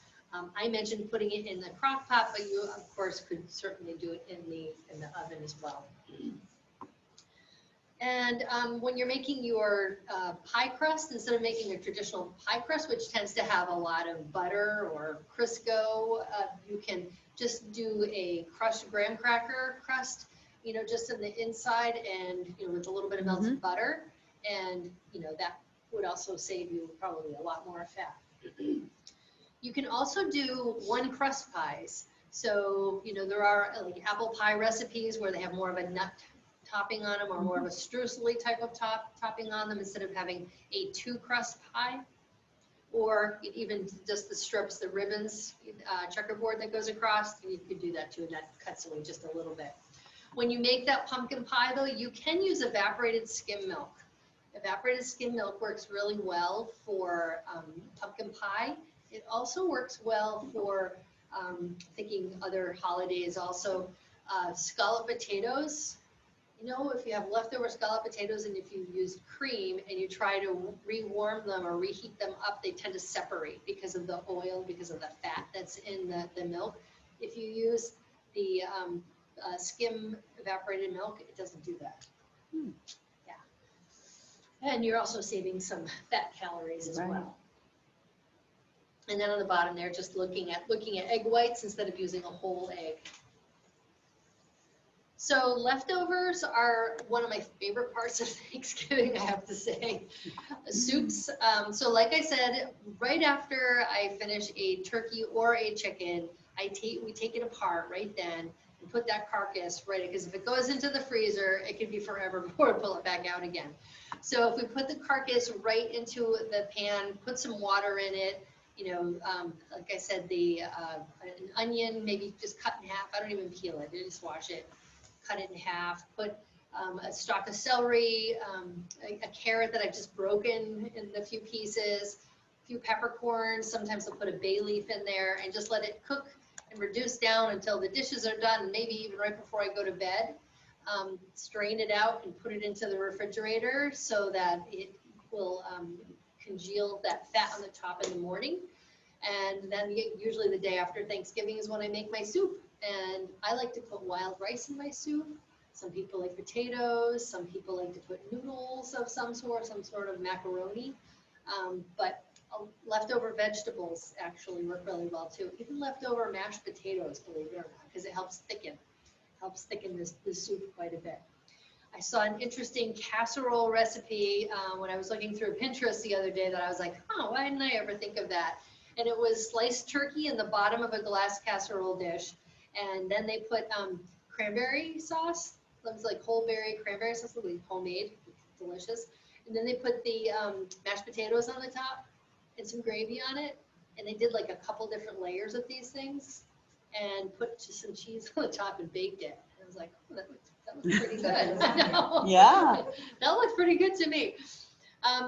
I mentioned putting it in the crock pot, but you, of course, could certainly do it in the oven as well. And when you're making your pie crust, instead of making a traditional pie crust, which tends to have a lot of butter or Crisco, you can just do a crushed graham cracker crust, you know, just in the inside and, you know, with a little bit of melted butter. And, you know, that would also save you probably a lot more fat. You can also do one crust pies. So, you know, there are like apple pie recipes where they have more of a nut topping on them or more of a streusel type of topping on them instead of having a two crust pie. Or even just the strips, the ribbons, checkerboard that goes across, you could do that too, and that cuts away just a little bit. When you make that pumpkin pie though, you can use evaporated skim milk. Evaporated skim milk works really well for pumpkin pie. It also works well for thinking other holidays also. Scalloped potatoes, you know, if you have leftover scalloped potatoes and if you use cream and you try to rewarm them or reheat them up, they tend to separate because of the oil, because of the fat that's in the milk. If you use the skim evaporated milk, it doesn't do that. Yeah. And you're also saving some fat calories as well. And then on the bottom there, just looking at egg whites instead of using a whole egg. So leftovers are one of my favorite parts of Thanksgiving, I have to say. Soups. So like I said, right after I finish a turkey or a chicken, we take it apart right then and put that carcass right, because if it goes into the freezer, it could be forever before we pull it back out again. So if we put the carcass right into the pan, put some water in it, you know, like I said, an onion, maybe just cut in half. I don't even peel it, I just wash it. Cut it in half, put a stalk of celery, a carrot that I've just broken in a few pieces, a few peppercorns, sometimes I'll put a bay leaf in there and just let it cook and reduce down until the dishes are done, maybe even right before I go to bed. Strain it out and put it into the refrigerator so that it will congeal that fat on the top in the morning. And then usually the day after Thanksgiving is when I make my soup. And I like to put wild rice in my soup. Some people like potatoes, some people like to put noodles of some sort of macaroni. But leftover vegetables actually work really well too. Even leftover mashed potatoes, believe it or not, because it helps thicken this soup quite a bit. I saw an interesting casserole recipe when I was looking through Pinterest the other day that I was like, oh, why didn't I ever think of that? And it was sliced turkey in the bottom of a glass casserole dish. And then they put cranberry sauce. It was like whole berry cranberry sauce, like homemade, delicious. And then they put the mashed potatoes on the top and some gravy on it. And they did like a couple different layers of these things and put just some cheese on the top and baked it. And I was like, oh, that looks pretty good. I know. Yeah. That looks pretty good to me.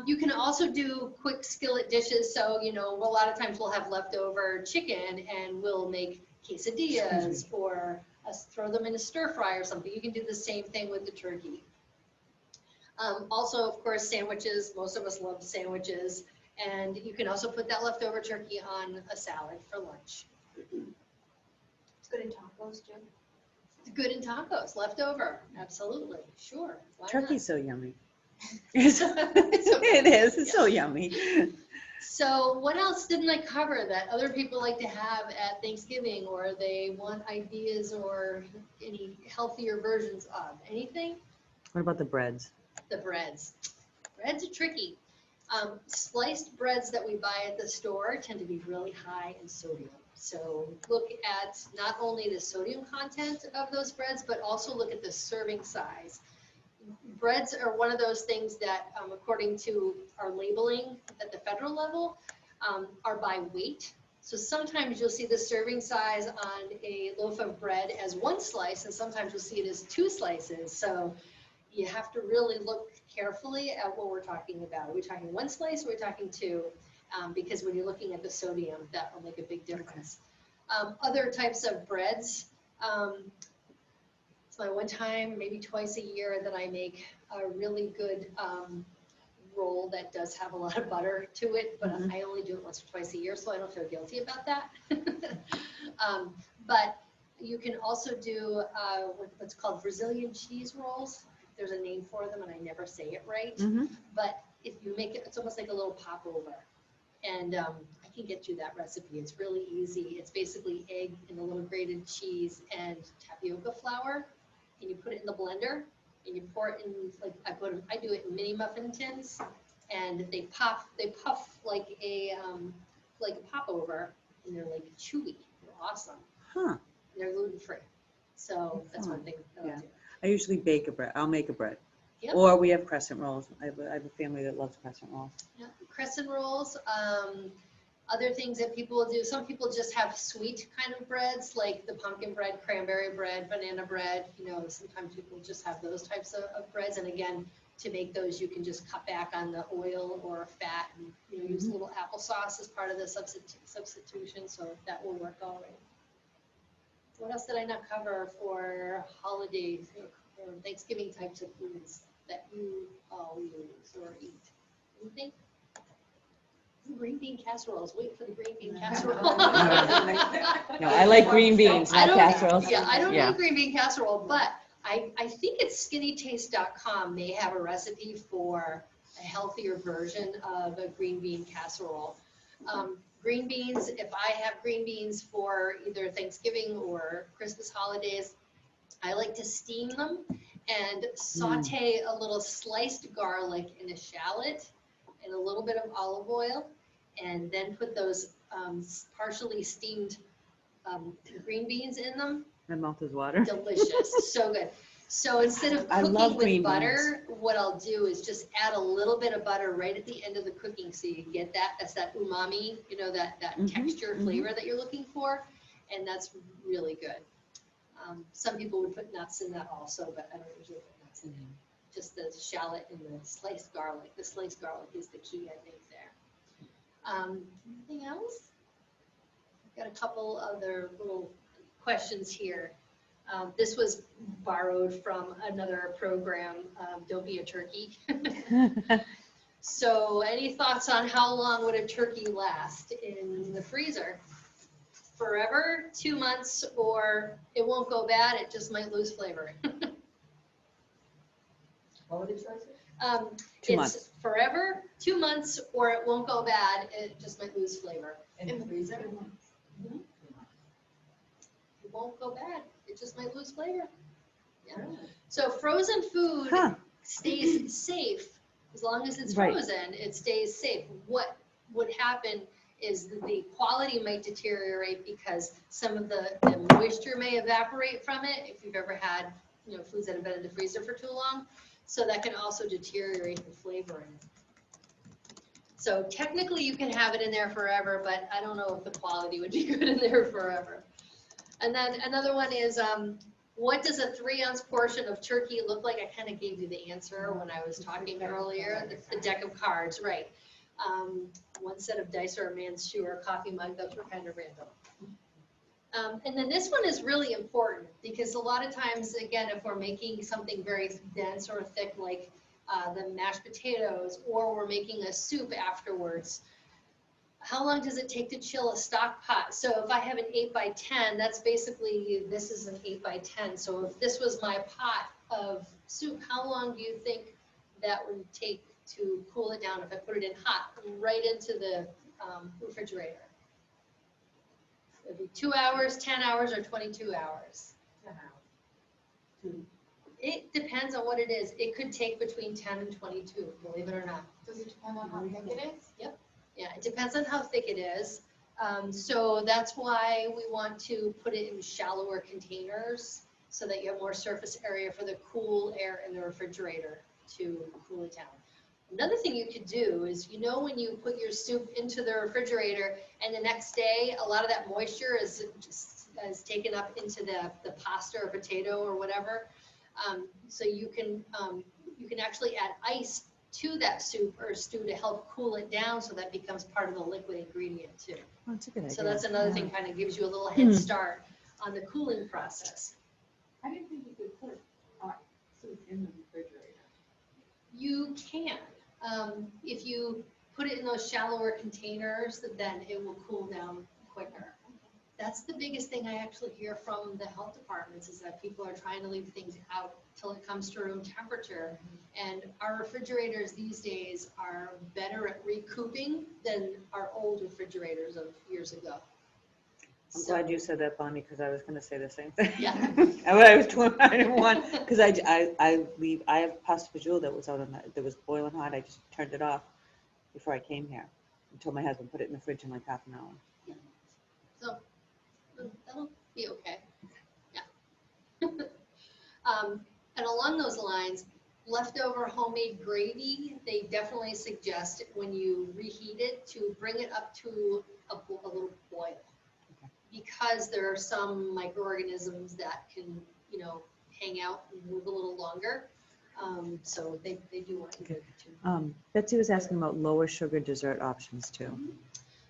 You can also do quick skillet dishes. So, you know, a lot of times we'll have leftover chicken and we'll make quesadillas or throw them in a stir fry or something. You can do the same thing with the turkey. Also, of course, sandwiches. Most of us love sandwiches. And you can also put that leftover turkey on a salad for lunch. It's good in tacos too. It's good in tacos, leftover. Absolutely. Sure. Why Turkey's so yummy. not? It is. It's so yummy. So what else didn't I cover that other people like to have at Thanksgiving, or they want ideas or any healthier versions of? Anything? What about the breads? The breads. Breads are tricky. Sliced breads that we buy at the store tend to be really high in sodium. So look at not only the sodium content of those breads, but also look at the serving size. Breads are one of those things that, according to our labeling at the federal level, are by weight. So sometimes you'll see the serving size on a loaf of bread as one slice, and sometimes you'll see it as 2 slices. So you have to really look carefully at what we're talking about. Are we talking 1 slice or are we talking 2? Because when you're looking at the sodium, that will make a big difference. Other types of breads. So one time, maybe twice a year, that I make a really good roll that does have a lot of butter to it, but I only do it once or twice a year, so I don't feel guilty about that. But you can also do what's called Brazilian cheese rolls. There's a name for them, and I never say it right. But if you make it, it's almost like a little popover. And I can get you that recipe. It's really easy. It's basically egg and a little grated cheese and tapioca flour. And you put it in the blender and you pour it in, like I do it in mini muffin tins, and they puff like a popover, and they're like chewy. They're awesome. Huh. And they're gluten free. So that's one thing that I'll do. I usually bake a bread. I'll make a bread. Yep. Or we have crescent rolls. I have a family that loves crescent rolls. Yeah, crescent rolls. Other things that people do, some people just have sweet kind of breads, like the pumpkin bread, cranberry bread, banana bread. You know, sometimes people just have those types of breads. And again, to make those, you can just cut back on the oil or fat, and use a little applesauce as part of the substitution. So that will work all right. What else did I not cover for holidays or Thanksgiving types of foods that you all use or eat? Anything? Green bean casseroles. Wait for the green bean casserole. No, I like green beans, not casseroles. Yeah, I don't like green bean casserole, but I think it's skinnytaste.com may have a recipe for a healthier version of a green bean casserole. Green beans, if I have green beans for either Thanksgiving or Christmas holidays, I like to steam them and saute a little sliced garlic in a shallot and a little bit of olive oil, and then put those partially steamed green beans in them. My mouth is water. Delicious, so good. So instead of cooking with butter, what I'll do is just add a little bit of butter right at the end of the cooking, so you get that's that umami, that texture flavor that you're looking for, and that's really good. Some people would put nuts in that also, but I don't usually put nuts in it. Just the shallot and the sliced garlic. The sliced garlic is the key, I think, there. Anything else? I've got a couple other little questions here. This was borrowed from another program, Don't Be a Turkey. So any thoughts on how long would a turkey last in the freezer? Forever, 2 months, or it won't go bad, it just might lose flavor? What were the choices? 2 It's months. forever, 2 months, or it won't go bad, it just might lose flavor. In the freezer? It won't go bad, it just might lose flavor. Yeah. Really? So frozen food Huh. stays safe, as long as it's Right. frozen, it stays safe. What would happen is that the quality might deteriorate because some of the moisture may evaporate from it, if you've ever had, foods that have been in the freezer for too long. So that can also deteriorate the flavoring. So technically you can have it in there forever, but I don't know if the quality would be good in there forever. And then another one is, what does a 3-ounce portion of turkey look like? I kind of gave you the answer when I was talking earlier, the deck of cards, right. One set of dice or a man's shoe or a coffee mug, those were kind of random. And then this one is really important because a lot of times, again, if we're making something very dense or thick like the mashed potatoes, or we're making a soup afterwards, how long does it take to chill a stock pot? So if I have an 8x10, that's basically, this is an 8x10. So if this was my pot of soup, how long do you think that would take to cool it down if I put it in hot, right into the refrigerator? It'd be 2 hours, 10 hours, or 22 hours. 10 hours. It depends on what it is. It could take between 10 and 22, believe it or not. Does it depend on how thick it is? Yeah, it depends on how thick it is. So that's why we want to put it in shallower containers so that you have more surface area for the cool air in the refrigerator to cool it down. Another thing you could do is, when you put your soup into the refrigerator and the next day, a lot of that moisture is taken up into the pasta or potato or whatever. So you can actually add ice to that soup or stew to help cool it down so that becomes part of the liquid ingredient too. Oh, that's a good idea. So that's another thing, kind of gives you a little head start on the cooling process. I didn't think you could put soup in the refrigerator. You can. If you put it in those shallower containers, then it will cool down quicker. That's the biggest thing I actually hear from the health departments, is that people are trying to leave things out till it comes to room temperature. And our refrigerators these days are better at recouping than our old refrigerators of years ago. I'm glad you said that, Bonnie, because I was going to say the same thing. Yeah. I didn't want, because I have pasta fagioli that was that was boiling hot. I just turned it off before I came here. I told my husband, put it in the fridge in like half an hour. Yeah. So that'll be okay. Yeah. And along those lines, leftover homemade gravy, they definitely suggest when you reheat it to bring it up to a little boil. Because there are some microorganisms that can, hang out and move a little longer. So they do want you to. Betsy was asking about lower sugar dessert options too.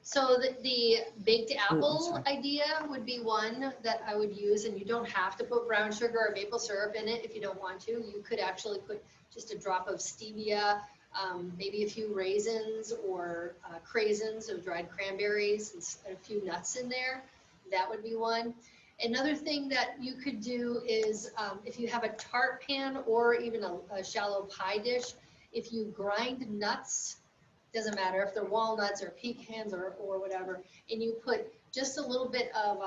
So the baked apple sorry. idea would be one that I would use, and you don't have to put brown sugar or maple syrup in it if you don't want to. You could actually put just a drop of stevia, maybe a few raisins or craisins of dried cranberries, and a few nuts in there. That would be one. Another thing that you could do is if you have a tart pan or even a shallow pie dish, if you grind nuts, doesn't matter if they're walnuts or pecans or whatever, and you put just a little bit of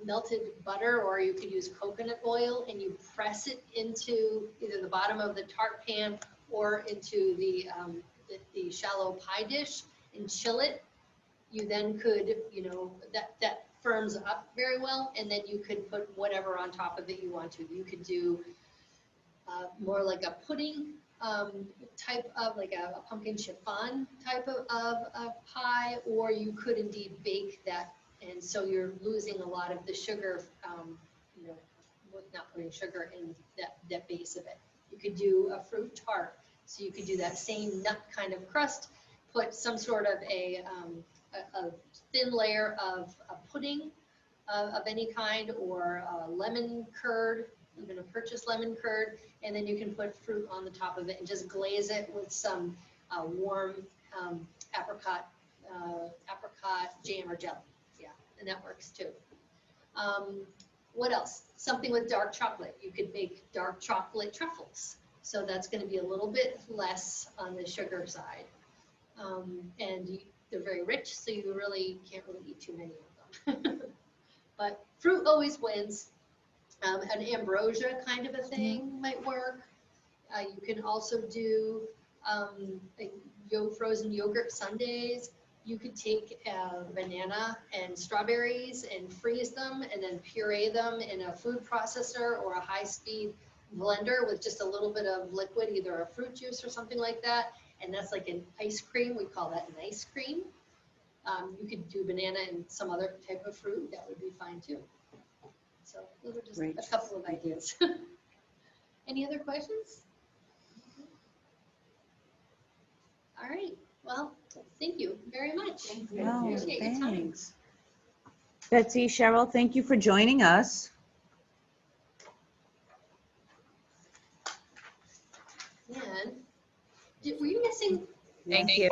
melted butter, or you could use coconut oil, and you press it into either the bottom of the tart pan or into the shallow pie dish and chill it. You then could, that firms up very well, and then you could put whatever on top of it you want to. You could do more like a pudding type of, like a pumpkin chiffon type of pie, or you could indeed bake that, and so you're losing a lot of the sugar, with not putting sugar in that base of it. You could do a fruit tart, so you could do that same nut kind of crust, put some sort of a thin layer of a pudding of any kind, or lemon curd, even a purchased lemon curd, and then you can put fruit on the top of it and just glaze it with some warm apricot jam or jelly. Yeah, and that works too. What else? Something with dark chocolate. You could make dark chocolate truffles. So that's going to be a little bit less on the sugar side. They're very rich, so you really can't really eat too many of them. But fruit always wins. An ambrosia kind of a thing might work. You can also do frozen yogurt sundaes. You could take a banana and strawberries and freeze them and then puree them in a food processor or a high-speed blender with just a little bit of liquid, either a fruit juice or something like that. And that's like an ice cream. We call that an ice cream. You could do banana and some other type of fruit. That would be fine too. So those are just Great. a couple of ideas. Any other questions? All right. Well, thank you very much. No, Appreciate your time. thanks. Betsy, Cheryl, thank you for joining us. And were you missing? Thank you.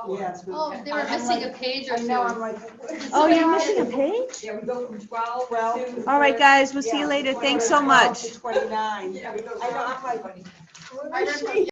Yes. Oh, they were missing a page or I know, I'm two. like. Oh, you're missing a page? Yeah, we go from 12 to. All right, guys, we'll see you later. Thanks so much. 29. Yeah, we go. I know, I'm like. Where is she?